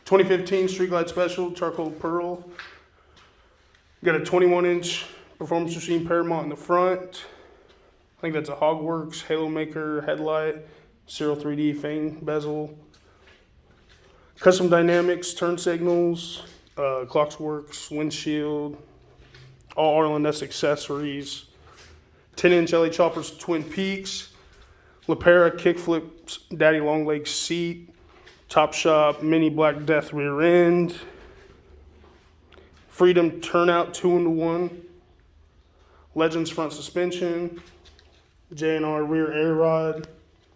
2015 Street Glide Special, charcoal pearl. Got a 21-inch performance machine Paramount in the front. I think that's a Hogworkz, halomaker, headlight, Ciro 3D, fang, bezel. Custom dynamics, turn signals, Klockwerks, windshield, all Arlen Ness accessories. 10-inch LED choppers, Twin Peaks, LePera Kickflip Daddy Long Leg seat, TOPSHOP mini Black Death rear end, Freedom turnout 2into1, Legends front suspension, JNR rear air rod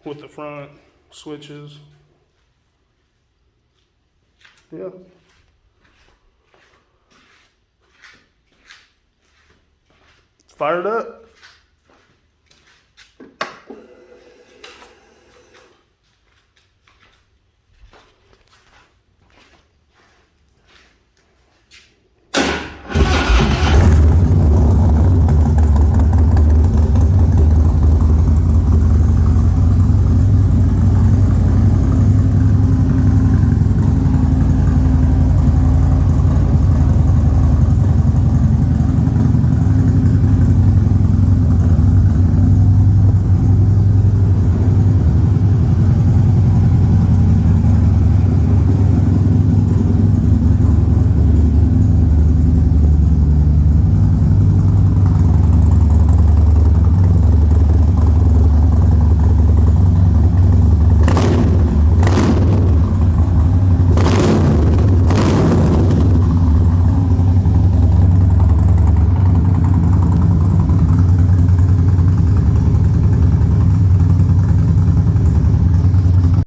with the front switches. Yeah. Fired up.